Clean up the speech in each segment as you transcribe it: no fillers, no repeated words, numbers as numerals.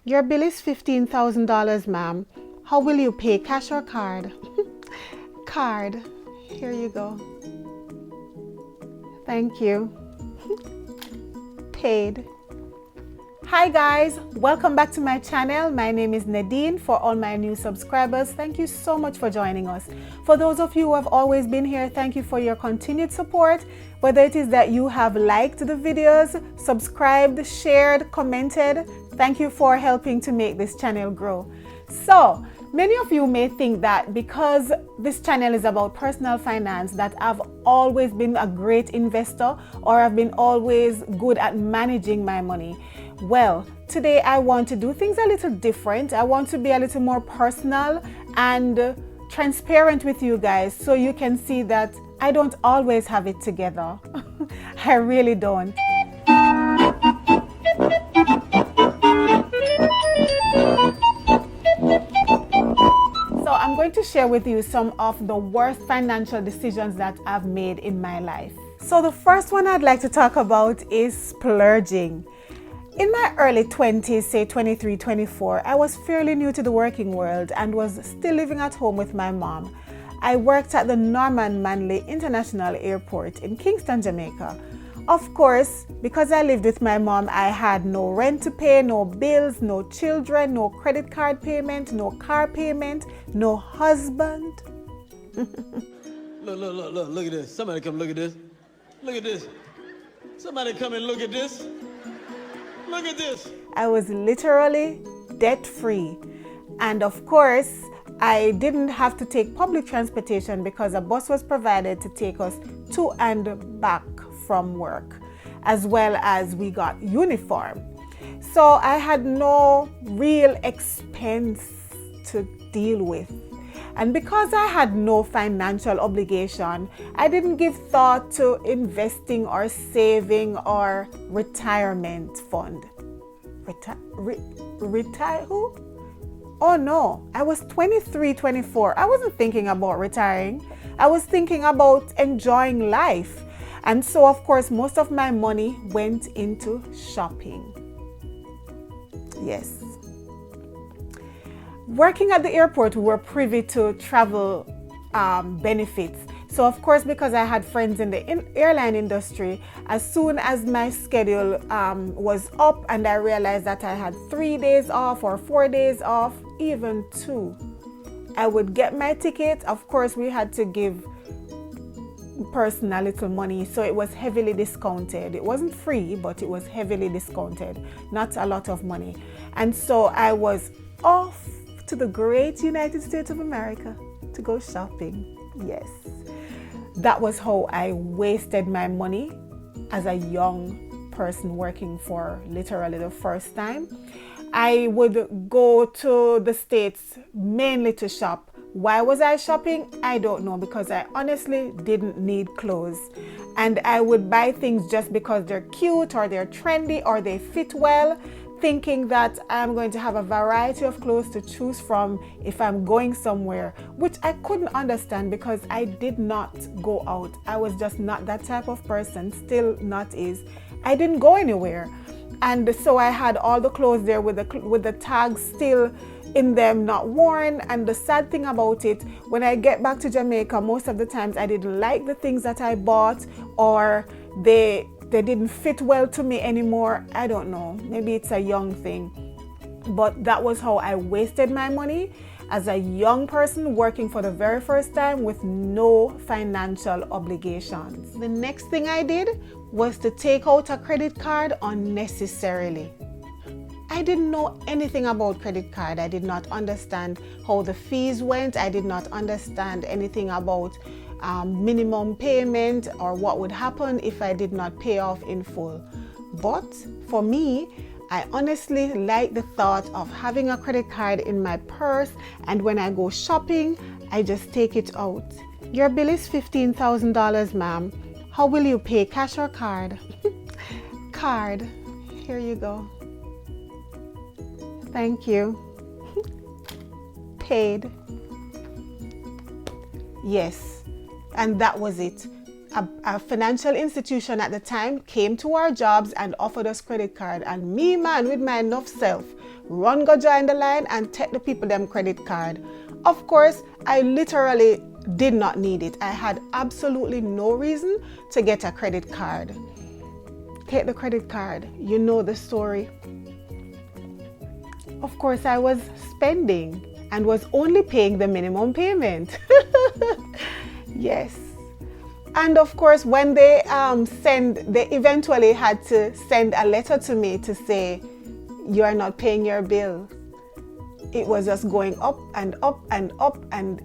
Your bill is $15,000, ma'am. How will you pay, cash or card? Card. Here you go. Thank you. Paid. Hi guys, welcome back to my channel. My name is Nadine. For all my new subscribers, thank you so much for joining us. For those of you who have always been here, thank you for your continued support. Whether it is that you have liked the videos, subscribed, shared, commented, thank you for helping to make this channel grow. So, many of you may think that because this channel is about personal finance that I've always been a great investor or I've been always good at managing my money. Well, today I want to do things a little different. I want to be a little more personal and transparent with you guys so you can see that I don't always have it together. I really don't. So I'm going to share with you some of the worst financial decisions that I've made in my life. So the first one I'd like to talk about is splurging. In my early 20s, say 23, 24, I was fairly new to the working world and was still living at home with my mom. I worked at the Norman Manley International Airport in Kingston, Jamaica. Of course, because I lived with my mom, I had no rent to pay, no bills, no children, no credit card payment, no car payment, no husband. Look at this. Somebody come look at this. Look at this. Somebody come and look at this. Look at this. I was literally debt-free. And of course, I didn't have to take public transportation because a bus was provided to take us to and back from work, as well as we got uniform. So I had no real expense to deal with. And because I had no financial obligation, I didn't give thought to investing or saving or retirement fund. Retire who? Oh no, I was 23, 24. I wasn't thinking about retiring. I was thinking about enjoying life. And so, of course, most of my money went into shopping. Yes. Working at the airport, we were privy to travel benefits. So, of course, because I had friends in the airline industry, as soon as my schedule was up and I realized that I had 3 days off or 4 days off, even 2, I would get my ticket. Of course, we had to give person a little money, so it was heavily discounted. It wasn't free, but it was heavily discounted, not a lot of money. And so I was off to the great United States of America to go shopping. Yes, that was how I wasted my money as a young person working for literally the first time. I would go to the States mainly to shop. Why was I shopping? I don't know, because I honestly didn't need clothes. And I would buy things just because they're cute or they're trendy or they fit well, thinking that I'm going to have a variety of clothes to choose from if I'm going somewhere, which I couldn't understand because I did not go out. I was just not that type of person, still not is. I didn't go anywhere. And so I had all the clothes there with the tags still in them, not worn. And the sad thing about it, when I get back to Jamaica, most of the times I didn't like the things that I bought, or they didn't fit well to me anymore. I don't know, maybe it's a young thing, but that was how I wasted my money as a young person working for the very first time with no financial obligations. The next thing I did was to take out a credit card unnecessarily. I didn't know anything about credit card. I did not understand how the fees went. I did not understand anything about minimum payment or what would happen if I did not pay off in full. But for me, I honestly like the thought of having a credit card in my purse, and when I go shopping, I just take it out. Your bill is $15,000, ma'am. How will you pay, cash or card? Card. Here you go. Thank you. Paid. Yes, and that was it. A financial institution at the time came to our jobs and offered us credit card, and me, man, with my enough self, run go join the line and take the people them credit card. Of course, I literally did not need it. I had absolutely no reason to get a credit card. Take the credit card. You know the story. Of course, I was spending and was only paying the minimum payment. Yes. And of course, when they they eventually had to send a letter to me to say, you are not paying your bill. It was just going up and up and up and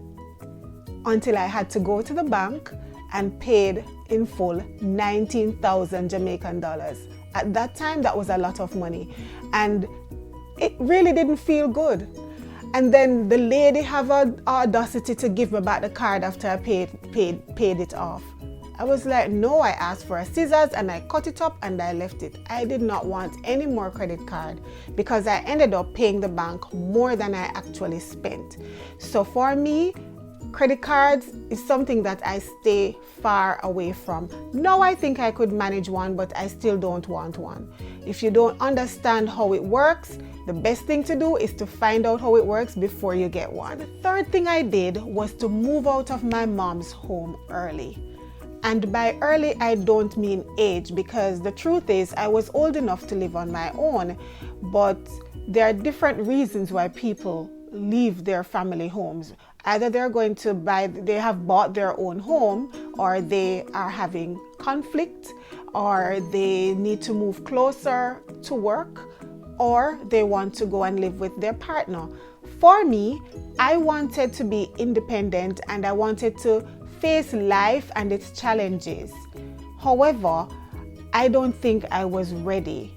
until I had to go to the bank and paid in full 19,000 Jamaican dollars. At that time, that was a lot of money. And it really didn't feel good. And then the lady have an audacity to give me back the card after I paid it off. I was like, no, I asked for a scissors and I cut it up and I left it. I did not want any more credit card because I ended up paying the bank more than I actually spent. So for me, credit cards is something that I stay far away from. Now I think I could manage one, but I still don't want one. If you don't understand how it works, the best thing to do is to find out how it works before you get one. The third thing I did was to move out of my mom's home early. And by early, I don't mean age, because the truth is I was old enough to live on my own, but there are different reasons why people leave their family homes. Either they have bought their own home, or they are having conflict, or they need to move closer to work, or they want to go and live with their partner. For me, I wanted to be independent and I wanted to face life and its challenges. However, I don't think I was ready.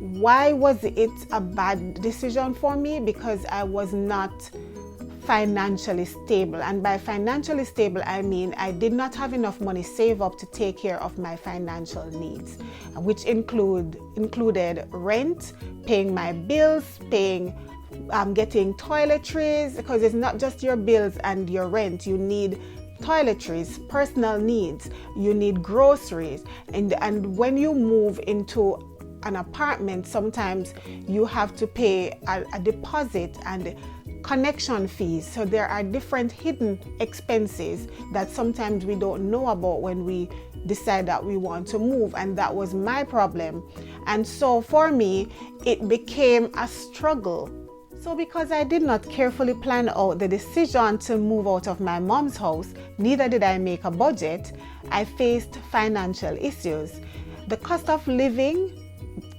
Why was it a bad decision for me? Because I was not financially stable. And by financially stable, I mean I did not have enough money saved up to take care of my financial needs, which included rent, paying my bills, getting toiletries, because it's not just your bills and your rent. You need toiletries, personal needs, you need groceries, and when you move into an apartment, sometimes you have to pay a deposit and connection fees. So there are different hidden expenses that sometimes we don't know about when we decide that we want to move, and that was my problem. And so for me, it became a struggle. So because I did not carefully plan out the decision to move out of my mom's house, neither did I make a budget, I faced financial issues. The cost of living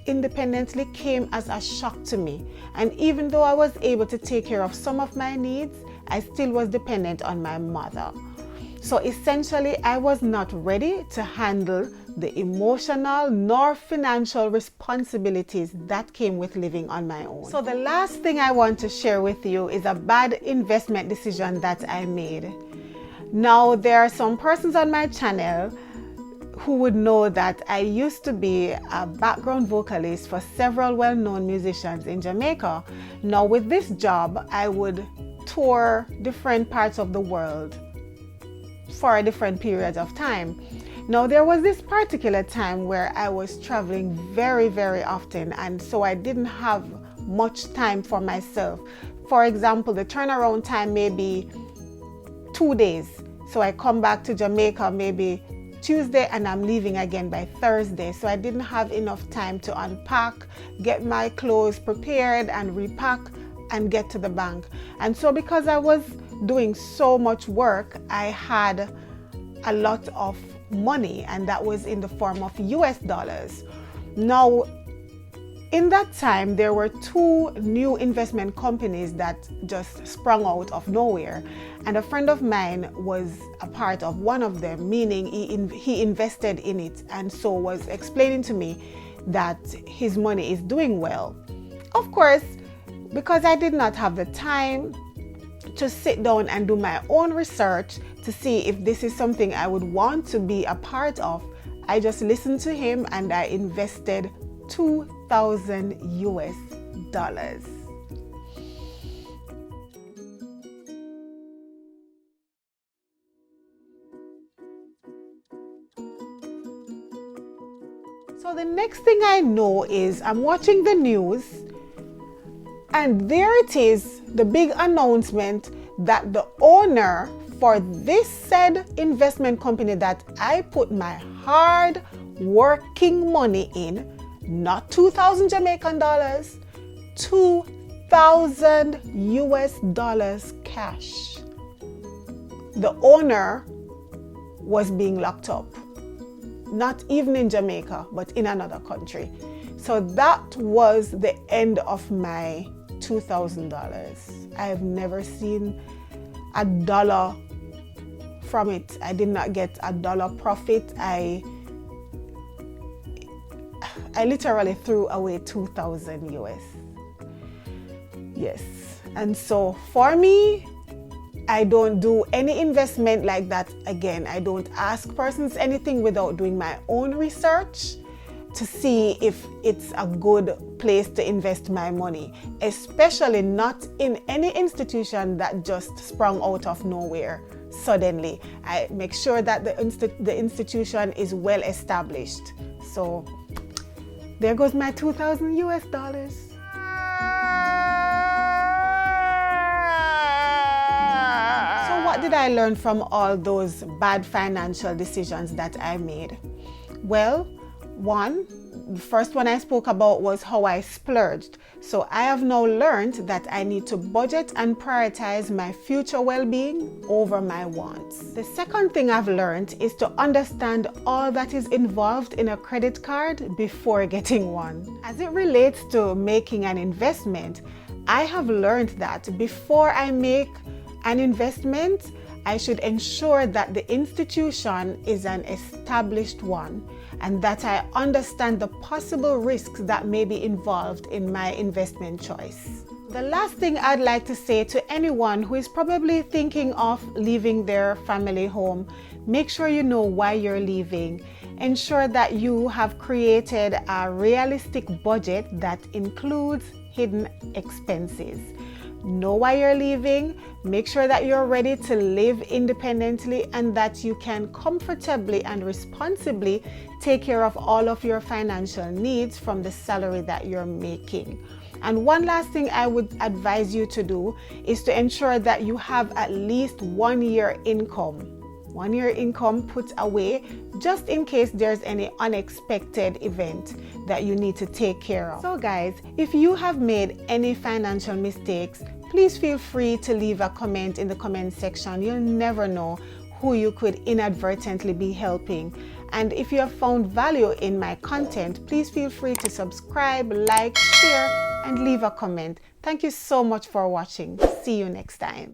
independently came as a shock to me. And even though I was able to take care of some of my needs, I still was dependent on my mother. So essentially, I was not ready to handle the emotional nor financial responsibilities that came with living on my own. So the last thing I want to share with you is a bad investment decision that I made. Now, there are some persons on my channel who would know that I used to be a background vocalist for several well-known musicians in Jamaica. Now, with this job, I would tour different parts of the world for a different period of time. Now, there was this particular time where I was traveling very, very often, and so I didn't have much time for myself. For example, the turnaround time may be 2 days. So I come back to Jamaica maybe Tuesday and I'm leaving again by Thursday. So I didn't have enough time to unpack, get my clothes prepared and repack and get to the bank. And so because I was doing so much work, I had a lot of money, and that was in the form of US dollars. Now, in that time, there were 2 new investment companies that just sprung out of nowhere. And a friend of mine was a part of one of them, meaning he invested in it, and so was explaining to me that his money is doing well. Of course, because I did not have the time to sit down and do my own research to see if this is something I would want to be a part of, I just listened to him and I invested 2,000 US dollars. So the next thing I know is I'm watching the news And there it is, the big announcement that the owner for this said investment company that I put my hard working money in, not 2,000 Jamaican dollars, 2,000 US dollars cash. The owner was being locked up, not even in Jamaica, but in another country. So that was the end of my $2,000. I have never seen a dollar from it. I did not get a dollar profit. I literally threw away 2,000 US. Yes. And so for me, I don't do any investment like that again. I don't ask persons anything without doing my own research to see if it's a good place to invest my money, especially not in any institution that just sprung out of nowhere suddenly. I make sure that the institution is well established. So there goes my 2,000 US dollars. So what did I learn from all those bad financial decisions that I made? Well, the first one I spoke about was how I splurged. So I have now learned that I need to budget and prioritize my future well-being over my wants. The second thing I've learned is to understand all that is involved in a credit card before getting one. As it relates to making an investment, I have learned that before I make an investment, I should ensure that the institution is an established one and that I understand the possible risks that may be involved in my investment choice. The last thing I'd like to say to anyone who is probably thinking of leaving their family home, make sure you know why you're leaving. Ensure that you have created a realistic budget that includes hidden expenses. Know why you're leaving, make sure that you're ready to live independently and that you can comfortably and responsibly take care of all of your financial needs from the salary that you're making. And one last thing I would advise you to do is to ensure that you have at least 1 year income. 1 year income put away just in case there's any unexpected event that you need to take care of. So guys, if you have made any financial mistakes, please feel free to leave a comment in the comment section. You'll never know who you could inadvertently be helping. And if you have found value in my content, please feel free to subscribe, like, share, and leave a comment. Thank you so much for watching. See you next time.